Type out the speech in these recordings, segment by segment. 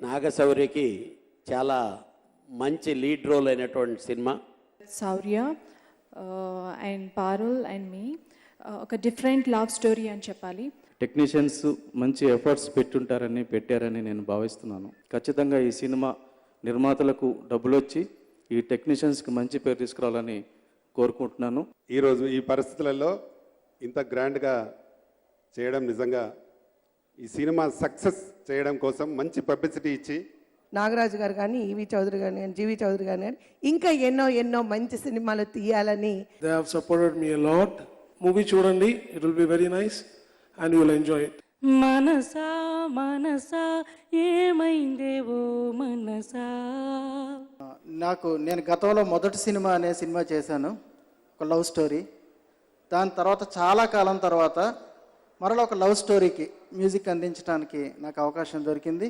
నాగశౌర్యకి చాలా మంచి lead role అయినటువంటి సినిమా. Shaurya and Parul and me ఒక డిఫరెంట్ లవ్ స్టోరీ అని చెప్పాలి. టెక్నీషియన్స్ మంచి ఎఫర్ట్స్ పెట్టారని నేను భావిస్తున్నాను. ఖచ్చితంగా ఈ సినిమా నిర్మాతలకు డబ్బులు వచ్చి ఈ టెక్నీషియన్స్కి మంచి పేరు తీసుకురావాలని కోరుకుంటున్నాను. ఈరోజు ఈ పరిస్థితులలో ఇంత గ్రాండ్గా చేయడం నిజంగా ఈ సినిమా సక్సెస్ చేయడం కోసం మంచి పబ్లిసిటీ ఇచ్చి నాగరాజు గారు కానీ ఈవి చౌదరి గారు కానీ జీవి చౌదరి గారు కానీ ఇంకా ఎన్నో ఎన్నో మంచి సినిమాలు తీయాలని they have supported me a lot. Movie చూడండి, it will be very nice and you will enjoy it. మనసా మనసా ఏమైందేవో మనసా. నేను గతంలో మొదటి సినిమా అనే సినిమా చేశాను, ఒక లవ్ స్టోరీ. దాని తర్వాత చాలా కాలం తర్వాత మరలా ఒక లవ్ స్టోరీకి మ్యూజిక్ అందించడానికి నాకు అవకాశం దొరికింది.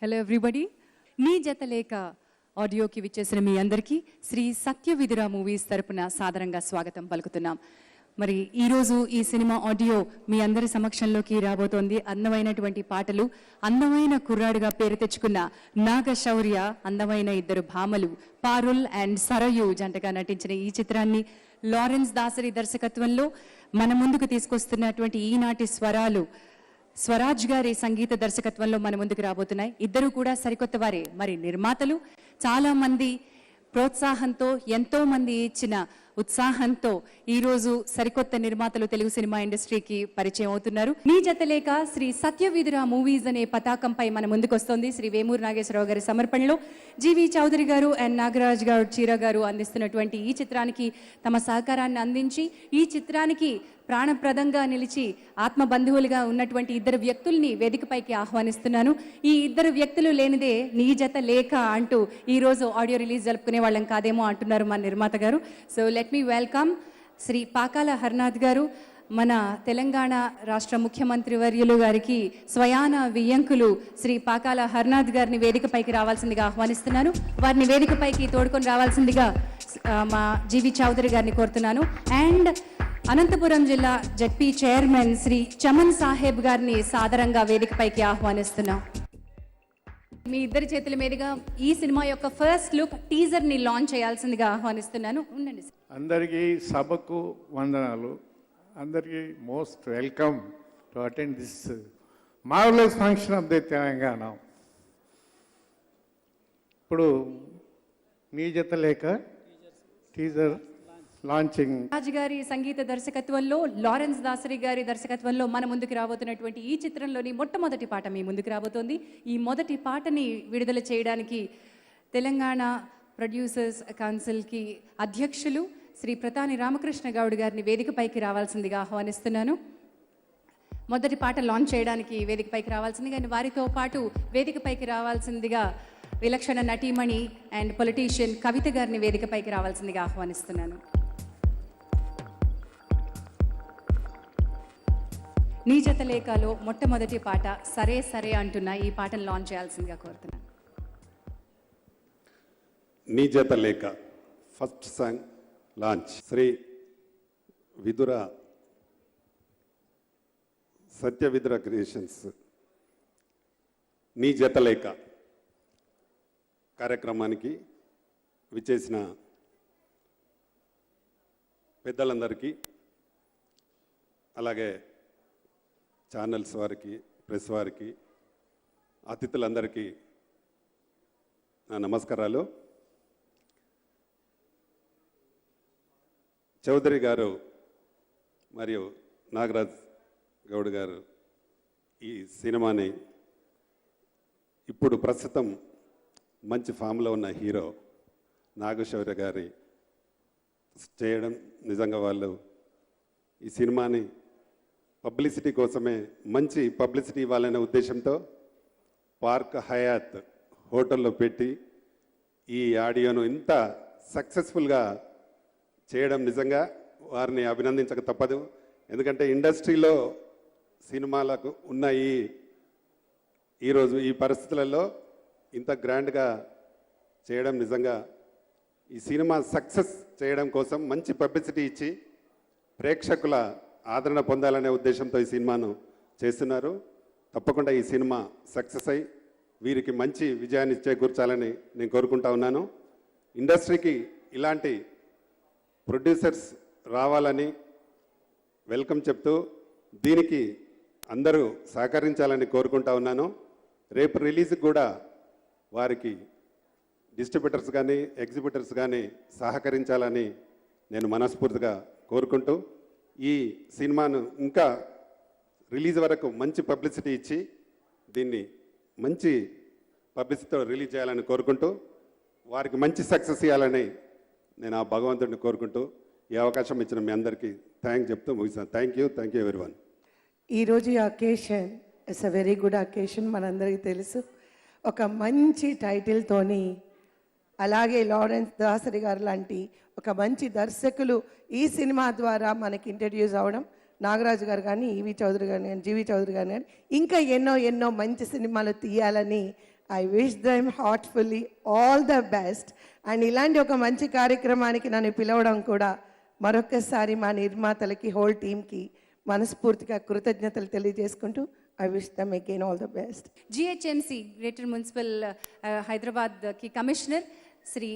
హలో ఎవ్రీబడి, నీ జత లేక ఆడియోకి విచ్చేసిన మీ అందరికీ శ్రీ సత్యవిధుర మూవీస్ తరపున సాదరంగా స్వాగతం పలుకుతున్నాం. మరి ఈరోజు ఈ సినిమా ఆడియో మీ అందరి సమక్షంలోకి రాబోతోంది. అందమైనటువంటి పాటలు, అందమైన కుర్రాడుగా పేరు తెచ్చుకున్న నాగశౌర్య, అందమైన ఇద్దరు భామలు పారుల్ అండ్ సరయు జంటగా నటించిన ఈ చిత్రాన్ని లారెన్స్ దాసరి దర్శకత్వంలో మన ముందుకు తీసుకొస్తున్నటువంటి ఈనాటి స్వరాలు స్వరాజ్ గారి సంగీత దర్శకత్వంలో మన ముందుకు రాబోతున్నాయి. ఇద్దరు కూడా సరికొత్త వారే. మరి నిర్మాతలు చాలా మంది ప్రోత్సాహంతో, ఎంతో మంది ఇచ్చిన ఉత్సాహంతో ఈరోజు సరికొత్త నిర్మాతలు తెలుగు సినిమా ఇండస్ట్రీకి పరిచయం అవుతున్నారు. నీ జతలేక శ్రీ సత్యవిధుర మూవీస్ అనే పతాకంపై మన ముందుకు వస్తోంది. శ్రీ వేమూరు నాగేశ్వరరావు గారి సమర్పణలో జీవి చౌదరి గారు అండ్ నాగరాజ్ గారు చీర గారు అందిస్తున్నటువంటి ఈ చిత్రానికి తమ సహకారాన్ని అందించి ఈ చిత్రానికి ప్రాణప్రదంగా నిలిచి ఆత్మ బంధువులుగా ఉన్నటువంటి ఇద్దరు వ్యక్తుల్ని వేదికపైకి ఆహ్వానిస్తున్నాను. ఈ ఇద్దరు వ్యక్తులు లేనిదే నీ జత లేక అంటూ ఈరోజు ఆడియో రిలీజ్ జరుపుకునే వాళ్ళం కాదేమో అంటున్నారు మన నిర్మాత గారు. So let me welcome Shri Pakala Harnath గారు, మన తెలంగాణ రాష్ట్ర ముఖ్యమంత్రి వర్యులు గారికి స్వయాన వియ్యంకులు శ్రీ పాకాల హర్నాథ్ గారిని వేదికపైకి రావాల్సిందిగా ఆహ్వానిస్తున్నాను. వారిని వేదికపైకి తోడుకొని రావాల్సిందిగా మా జీవి చౌదరి గారిని కోరుతున్నాను. అండ్ అనంతపురం జిల్లా జడ్పీ చైర్మన్ శ్రీ చమన్ సాహెబ్ గారిని సాదరంగా వేదికపైకి ఆహ్వానిస్తున్నాం. మీ ఇద్దరి చేతుల మీదుగా ఈ సినిమా యొక్క ఫస్ట్ లుక్ టీజర్ ని లాంచ్ చేయాల్సిందిగా ఆహ్వానిస్తున్నాను. ఉండండి. అందరికీ సభకు వందనాలు. అందరికీ most welcome to attend this marvellous function of the Telangana. ఇప్పుడు నీ జత లేక టీజర్ లాంచింగ్. రాజ్ గారి సంగీత దర్శకత్వంలో, లారెన్స్ దాసరి గారి దర్శకత్వంలో మన ముందుకు రాబోతున్నటువంటి ఈ చిత్రంలోని మొట్టమొదటి పాట మీ ముందుకు రాబోతోంది. ఈ మొదటి పాటని విడుదల చేయడానికి తెలంగాణ ప్రొడ్యూసర్స్ కౌన్సిల్కి అధ్యక్షులు శ్రీ ప్రతాని రామకృష్ణ గౌడ్ గారిని వేదికపైకి రావాల్సిందిగా ఆహ్వానిస్తున్నాను. మొదటి పాట లాంచ్ చేయడానికి వేదికపైకి రావాల్సిందిగా, వారితో పాటు వేదికపైకి రావాల్సిందిగా విలక్షణ నటీమణి అండ్ పొలిటీషియన్ కవిత గారిని వేదికపైకి రావాల్సిందిగా ఆహ్వానిస్తున్నాను. నీ జత లేఖలో మొట్టమొదటి పాట సరే సరే అంటున్నా ఈ పాటను లాంచ్ చేయాల్సిందిగా కోరుతున్నాను. నీ జత లేక first song launch Shri Vidura Satyavidura creations నీ జత లేక కార్యక్రమానికి విచ్చేసిన పెద్దలందరికీ, అలాగే ఛానల్స్ వారికి, ప్రెస్ వారికి, అతిథులందరికీ నా నమస్కారాలు. చౌదరి గారు మరియు నాగరాజ్ గౌడ్ గారు ఈ సినిమాని ఇప్పుడు ప్రస్తుతం మంచి ఫామ్లో ఉన్న హీరో నాగశౌర్య గారి చేయడం నిజంగా వాళ్ళు ఈ సినిమాని పబ్లిసిటీ కోసమే, మంచి పబ్లిసిటీ ఇవ్వాలనే ఉద్దేశంతో పార్క్ హయాత్ హోటల్లో పెట్టి ఈ ఆడియోను ఇంత సక్సెస్ఫుల్గా చేయడం నిజంగా వారిని అభినందించక తప్పదు. ఎందుకంటే ఇండస్ట్రీలో సినిమాలకు ఉన్న ఈరోజు ఈ పరిస్థితులలో ఇంత గ్రాండ్గా చేయడం నిజంగా ఈ సినిమా సక్సెస్ చేయడం కోసం మంచి పబ్లిసిటీ ఇచ్చి ప్రేక్షకుల ఆదరణ పొందాలనే ఉద్దేశంతో ఈ సినిమాను చేస్తున్నారు. తప్పకుండా ఈ సినిమా సక్సెస్ అయి వీరికి మంచి విజయాన్ని చేకూర్చాలని నేను కోరుకుంటా ఉన్నాను. ఇండస్ట్రీకి ఇలాంటి ప్రొడ్యూసర్స్ రావాలని వెల్కమ్ చెప్తూ దీనికి అందరూ సహకరించాలని కోరుకుంటా ఉన్నాను. రేపు రిలీజ్కి కూడా వారికి డిస్ట్రిబ్యూటర్స్ కానీ ఎగ్జిబిటర్స్ కానీ సహకరించాలని నేను మనస్ఫూర్తిగా కోరుకుంటూ ఈ సినిమాను ఇంకా రిలీజ్ వరకు మంచి పబ్లిసిటీ ఇచ్చి దీన్ని మంచి పబ్లిసిటీతో రిలీజ్ చేయాలని కోరుకుంటూ వారికి మంచి సక్సెస్ ఇవ్వాలని నేను ఆ భగవంతుడిని కోరుకుంటూ ఈ అవకాశం ఇచ్చిన మీ అందరికీ చెప్తూ ముగిస్తాను. Thank you everyone. ఈరోజు ఈ occasion it's a very good occasion. మనందరికీ తెలుసు, ఒక మంచి టైటిల్తోని, అలాగే లారెన్స్ దాసరి గారు లాంటి ఒక మంచి దర్శకులు ఈ సినిమా ద్వారా మనకి ఇంట్రడ్యూస్ అవ్వడం, నాగరాజు గారు కానీ, ఈవి చౌదరి గారు కానీ, జీవి చౌదరి గారు కానీ, ఇంకా ఎన్నో మంచి సినిమాలు తీయాలని I wish them heartfully all the best. And ఇలాంటి ఒక మంచి కార్యక్రమానికి నన్ను పిలవడం కూడా మరొకసారి మా నిర్మాతలకి, హోల్ టీమ్కి మనస్ఫూర్తిగా కృతజ్ఞతలు తెలియజేసుకుంటూ I wish them again all the best. GHMC greater municipal హైదరాబాద్కి కమిషనర్ శ్రీ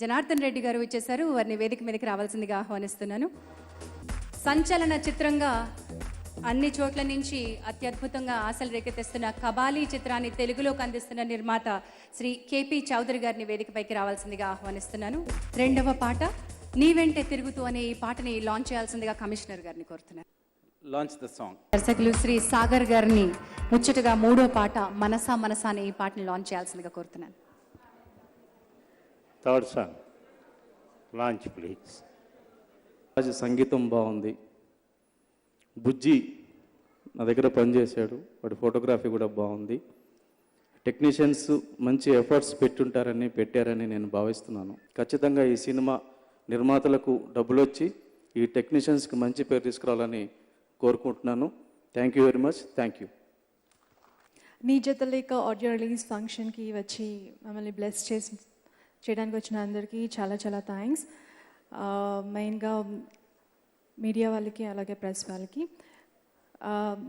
జనార్దన్ రెడ్డి గారు వచ్చేసారు. వారిని వేదిక మీదకి రావాల్సిందిగా ఆహ్వానిస్తున్నాను. సంచలన చిత్రంగా అన్ని చోట్ల నుంచి అత్యద్భుతంగా ఆశలు రేకెత్తిస్తున్న కబాలీ చిత్రాన్ని తెలుగులోకి అందిస్తున్న నిర్మాత శ్రీ కేపీ చౌదరి గారిని వేదికపైకి రావాల్సిందిగా ఆహ్వానిస్తున్నాను. రెండవ పాట నీ వెంటే తిరుగుతూ అనే ఈ పాటని లాంచ్ చేయాల్సిందిగా కమిషనర్ గారిని కోరుతున్నాను. Launch the song. దర్శకులు శ్రీ సాగర్ గారిని ముచ్చటగా మూడో పాట మనసా అనే ఈ పాటని లాంచ్ చేయాల్సిందిగా కోరుతున్నాను. Third song launch please. Raju సంగీతం బాగుంది. బుజ్జి నా దగ్గర పనిచేశాడు, వాడి ఫోటోగ్రఫీ కూడా బాగుంది. టెక్నీషియన్స్ మంచి ఎఫర్ట్స్ పెట్టారని నేను భావిస్తున్నాను. ఖచ్చితంగా ఈ సినిమా నిర్మాతలకు డబ్బులు వచ్చి ఈ టెక్నీషియన్స్కి మంచి పేరు తీసుకురావాలని కోరుకుంటున్నాను. Thank you very much. Thank you. నీ జతలేక ఆడియో రిలీజ్ ఫంక్షన్కి వచ్చి మమ్మల్ని బ్లెస్ చేయడానికి వచ్చిన అందరికీ చాలా థ్యాంక్స్. మెయిన్గా మీడియా వాళ్ళకి, అలాగే ప్రెస్ వాళ్ళకి.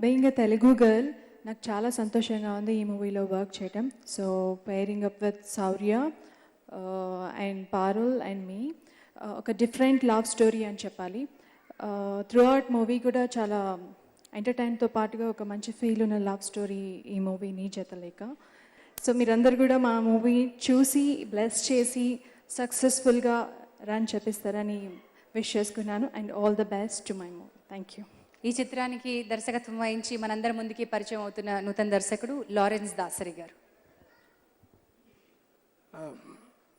మెయిన్గా తెలుగు గర్ల్, నాకు చాలా సంతోషంగా ఉంది ఈ మూవీలో వర్క్ చేయటం. So pairing up with Shaurya and Parul and me, ఒక డిఫరెంట్ లవ్ స్టోరీ అని చెప్పాలి. త్రూ అవుట్ మూవీ కూడా చాలా ఎంటర్టైన్తో పాటుగా ఒక మంచి ఫీల్ ఉన్న లవ్ స్టోరీ ఈ మూవీ నీ జతలేక. సో మీరందరూ కూడా మా మూవీ చూసి బ్లెస్ చేసి సక్సెస్ఫుల్గా రన్ చేపిస్తారని విష్ చేసుకున్నాను. And all the best to my movie. Thank you. ఈ చిత్రానికి దర్శకత్వం వహించి మనందరి ముందుకి పరిచయం అవుతున్న నూతన దర్శకుడు లారెన్స్ దాసరి గారు.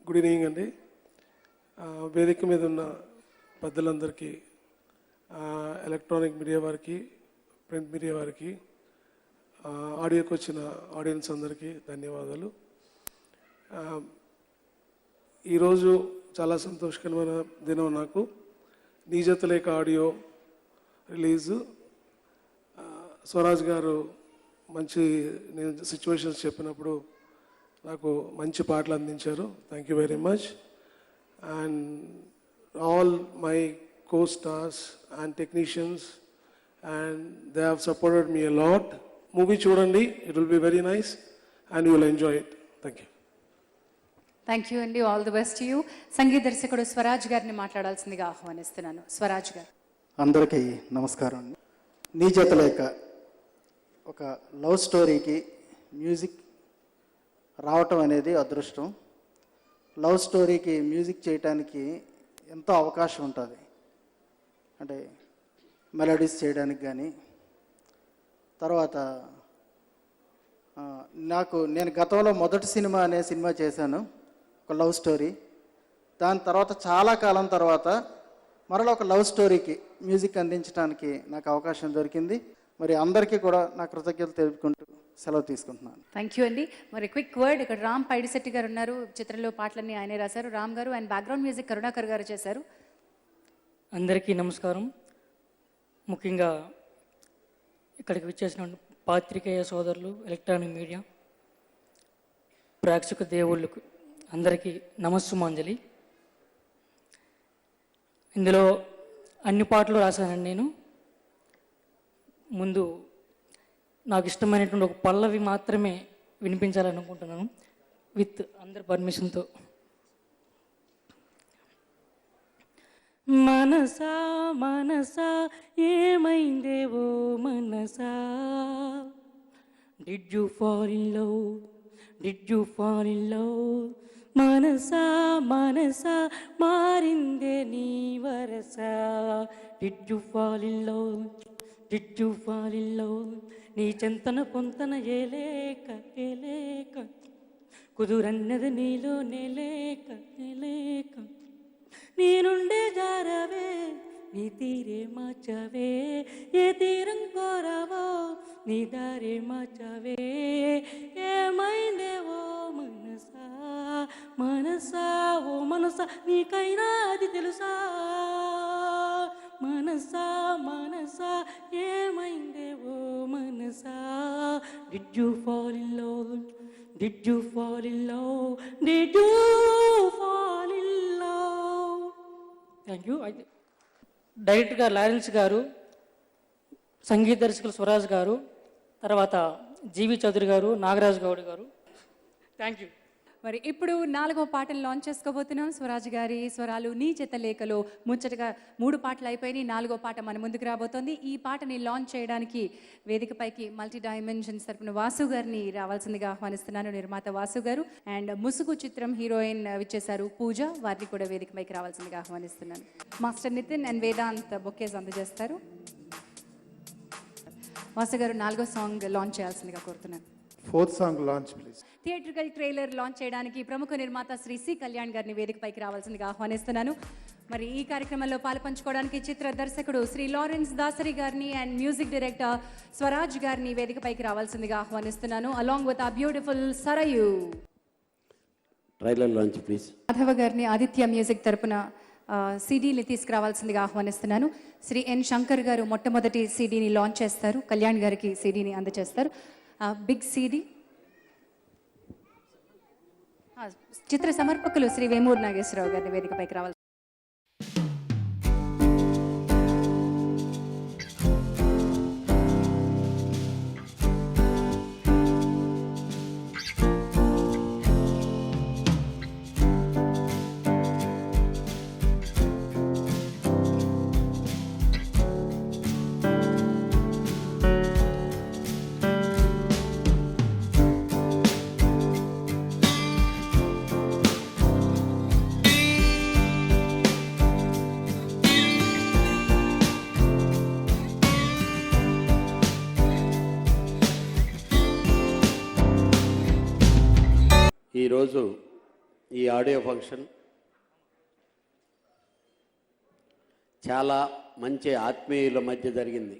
గుడ్ ఈవినింగ్ అండి. వేదిక మీద ఉన్న పెద్దలందరికీ, ఎలక్ట్రానిక్ మీడియా వారికి, ప్రింట్ మీడియా వారికి, ఆడియోకి వచ్చిన ఆడియన్స్ అందరికీ ధన్యవాదాలు. ఈరోజు చాలా సంతోషకరమైన దినం నాకు. నీ జతలేక ఆడియో రిలీజు. స్వరాజ్ గారు మంచి, నేను సిచ్యువేషన్స్ చెప్పినప్పుడు నాకు మంచి పాటలు అందించారు. Thank you very much. And all my co-stars and technicians, and they have supported me a lot. Movie చూడండి, it will be very nice and you will enjoy it. Thank you. Thank you అండి. All the best you. సంగీత దర్శకుడు స్వరాజ్ గారిని మాట్లాడాల్సిందిగా ఆహ్వానిస్తున్నాను. స్వరాజ్ గారు. అందరికీ నమస్కారం అండి. నీ జతలేక ఒక లవ్ స్టోరీకి మ్యూజిక్ రావటం అనేది అదృష్టం. లవ్ స్టోరీకి మ్యూజిక్ చేయటానికి ఎంతో అవకాశం ఉంటుంది. అంటే మెలోడీస్ చేయడానికి కానీ, తర్వాత నేను గతంలో మొదటి సినిమా అనే సినిమా చేశాను, ఒక లవ్ స్టోరీ. దాని తర్వాత చాలా కాలం తర్వాత మరలా ఒక లవ్ స్టోరీకి మ్యూజిక్ అందించడానికి నాకు అవకాశం దొరికింది. మరి అందరికీ కూడా నా కృతజ్ఞతలు తెలుపుకుంటూ సెలవు తీసుకుంటున్నాను. థ్యాంక్ యూ అండి. మరి క్విక్ వర్డ్, ఇక్కడ రామ్ పైడిశెట్టి గారు ఉన్నారు. చిత్రంలో పాటలన్నీ ఆయనే రాశారు, రామ్ గారు. అండ్ బ్యాక్గ్రౌండ్ మ్యూజిక్ కరుణాకర్ గారు చేశారు. అందరికీ నమస్కారం. ముఖ్యంగా ఇక్కడికి విచ్చేసిన పాత్రికేయ సోదరులు, ఎలక్ట్రానిక్ మీడియా, ప్రేక్షక దేవుళ్ళకు అందరికీ నమస్సుమాంజలి. ఇందులో అన్ని పాటలు రాశానండి నేను. ముందు నాకు ఇష్టమైనటువంటి ఒక పల్లవి మాత్రమే వినిపించాలనుకుంటున్నాను విత్ అందరి పర్మిషన్తో. మనసా మనసా ఏమైందేవో మనసా, did you fall in love, did you fall in love, మనసా మనసా మారిందే నీ వరస, did you fall in love, did you fall in love, నీ చెంతన పొంతన ఏలేక ఏలేక, కుదురన్నది నీలో నేలేక నేలేక, నీ నుండే జారవే నీ తీరే మార్చవే, ఏ తీరం కోరవో నీ దారే మార్చవే, ఏమైందేవో మనసా మనసా ఓ మనసా నీకైనా అది తెలుసా, మనసా మనసా ఏమైందేవో మనసా, did you fall in love, did you fall in love, did you fall in love. Thank you. అయితే డైరెక్టర్గా లారెన్స్ గారు, సంగీత దర్శకులు స్వరాజ్ గారు, తర్వాత జీవి చౌదరి గారు, నాగరాజు గౌడ్ గారు. Thank you. మరి ఇప్పుడు 4వ పాటను లాంచ్ చేసుకోబోతున్నాం. స్వరాజ్ గారి స్వరాలు నీ జత లేఖలో ముచ్చటగా 3 పాటలు అయిపోయినాయి. 4వ పాట మన ముందుకు రాబోతోంది. ఈ పాటని లాంచ్ చేయడానికి వేదికపైకి మల్టీ డైమెన్షన్స్ తరపున వాసు గారిని రావాల్సిందిగా ఆహ్వానిస్తున్నాను, నిర్మాత వాసు గారు. అండ్ ముసుగు చిత్రం హీరోయిన్ విచ్చేశారు పూజ, వారిని కూడా వేదికపైకి రావాల్సిందిగా ఆహ్వానిస్తున్నాను. Master Nitin and Vedant bouquets అందజేస్తారు. వాసు గారు 4వ సాంగ్ లాంచ్ చేయాల్సిందిగా కోరుతున్నాను. 4th song launch, please. Theatrical trailer launch చేయడానికి ప్రముఖ నిర్మాత శ్రీ సి కళ్యాణ్ గారిని వేదికపైకి రావాల్సిందిగా ఆహ్వానిస్తున్నాను. మరి ఈ కార్యక్రమంలో పాలుపంచుకోవడానికి చిత్ర దర్శకుడు శ్రీ లారెన్స్ దాసరి గారిని అండ్ మ్యూజిక్ డైరెక్టర్ స్వరాజ్ గారిని వేదికపైకి రావాల్సిందిగా ఆహ్వానిస్తున్నాను, అలాంగ్ విత్ ఆ beautiful Sarayu. Trailer launch please. Madhava గారిని ఆదిత్య మ్యూజిక్ తరపున సీడీని తీసుకురావాల్సిందిగా ఆహ్వానిస్తున్నాను. శ్రీ ఎన్ శంకర్ గారు మొట్టమొదటి సీడీని లాంచ్ చేస్తారు, కళ్యాణ్ గారికి సీడీని అందజేస్తారు. Big CD. చిత్ర సమర్పకులు శ్రీ వేమూరు నాగేశ్వరరావు గారిని వేదికపైకి రావాలి. ఈరోజు ఈ ఆడియో ఫంక్షన్ చాలా మంచి ఆత్మీయుల మధ్య జరిగింది.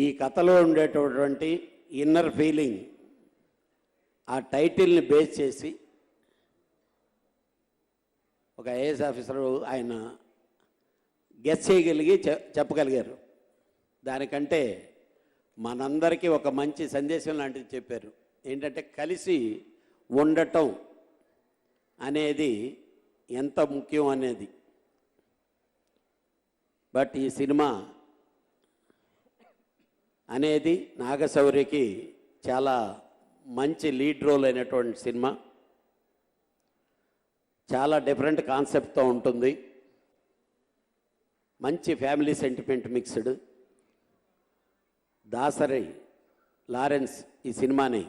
ఈ కథలో ఉండేటటువంటి ఇన్నర్ ఫీలింగ్ ఆ టైటిల్ని బేస్ చేసి ఒక ఐఏఎస్ ఆఫీసరు ఆయన గెస్ చేయగలిగి చెప్పగలిగారు. దానికంటే మనందరికీ ఒక మంచి సందేశం లాంటిది చెప్పారు. ఏంటంటే కలిసి ఉండటం అనేది ఎంత ముఖ్యం అనేది. బట్ ఈ సినిమా అనేది నాగశౌర్యకి చాలా మంచి లీడ్ రోల్ అయినటువంటి సినిమా. చాలా డిఫరెంట్ కాన్సెప్ట్తో ఉంటుంది. మంచి family sentiment mixed. Dasari Lawrence ఈ సినిమాని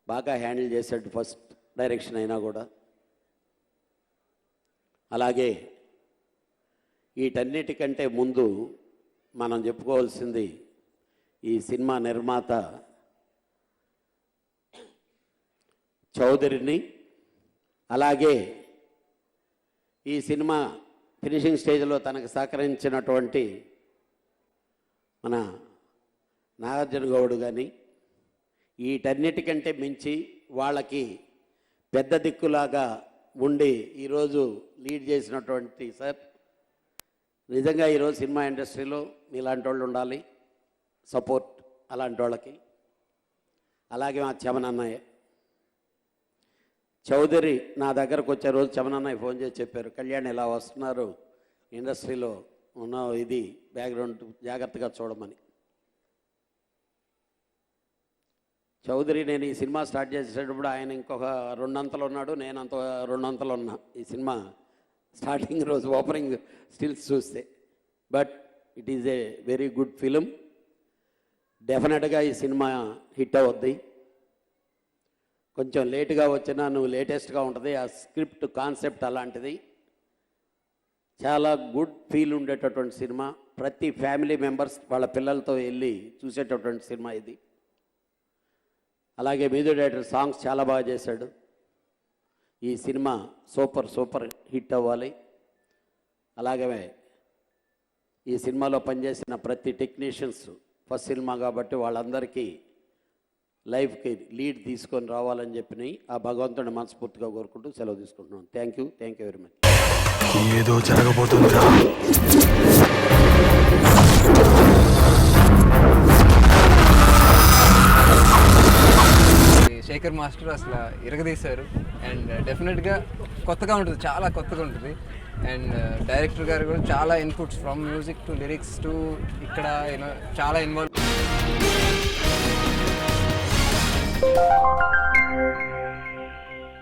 బాగా హ్యాండిల్ చేశాడు, ఫస్ట్ డైరెక్షన్ అయినా కూడా. అలాగే వీటన్నిటికంటే ముందు మనం చెప్పుకోవాల్సింది ఈ సినిమా నిర్మాత చౌదరిని, అలాగే ఈ సినిమా ఫినిషింగ్ స్టేజ్లో తనకు సహకరించినటువంటి మన నాగార్జున గౌడ్ కానీ, వీటన్నిటికంటే మించి వాళ్ళకి పెద్ద దిక్కులాగా ఉండి ఈరోజు లీడ్ చేసినటువంటి సార్, నిజంగా ఈరోజు సినిమా ఇండస్ట్రీలో మీలాంటి వాళ్ళు ఉండాలి, సపోర్ట్ అలాంటి వాళ్ళకి. అలాగే మా చమనన్నయ్య చౌదరి నా దగ్గరకు వచ్చే రోజు చమనన్నయ్య ఫోన్ చేసి చెప్పారు, కళ్యాణ్ ఇలా వస్తున్నారు ఇండస్ట్రీలో ఉన్న ఇది బ్యాక్గ్రౌండ్ జాగ్రత్తగా చూడమని. చౌదరి నేను ఈ సినిమా స్టార్ట్ చేసేటప్పుడు ఆయన ఇంకొక 2 అంతలు ఉన్నాడు, నేను అంత 2 అంతలు ఉన్నా ఈ సినిమా స్టార్టింగ్ రోజు ఓపెనింగ్ స్టిల్స్ చూస్తే. But it is a very good film. డెఫినెట్గా ఈ సినిమా హిట్ అవుద్ది. కొంచెం లేటుగా వచ్చినా నువ్వు లేటెస్ట్గా ఉంటుంది. ఆ స్క్రిప్ట్ కాన్సెప్ట్ అలాంటిది. చాలా గుడ్ ఫీల్ ఉండేటటువంటి సినిమా. ప్రతి ఫ్యామిలీ మెంబర్స్ వాళ్ళ పిల్లలతో వెళ్ళి చూసేటటువంటి సినిమా ఇది. అలాగే మ్యూజిక్ డైరెక్టర్ సాంగ్స్ చాలా బాగా చేశాడు. ఈ సినిమా సూపర్ హిట్ అవ్వాలి. అలాగే ఈ సినిమాలో పనిచేసిన ప్రతి టెక్నీషియన్స్ ఫస్ట్ సినిమా కాబట్టి వాళ్ళందరికీ లైఫ్కి లీడ్ తీసుకొని రావాలని చెప్పి ఆ భగవంతుని మనస్ఫూర్తిగా కోరుకుంటూ సెలవు తీసుకుంటున్నాను. Thank you very much. ఏదో జరగబోతుందిరా. శేఖర్ మాస్టర్ అసలు ఇరగదీశారు. అండ్ డెఫినెట్గా కొత్తగా ఉంటుంది, చాలా కొత్తగా ఉంటుంది. అండ్ డైరెక్టర్ గారు కూడా చాలా inputs from music to lyrics to ఇక్కడ చాలా ఇన్వాల్వ్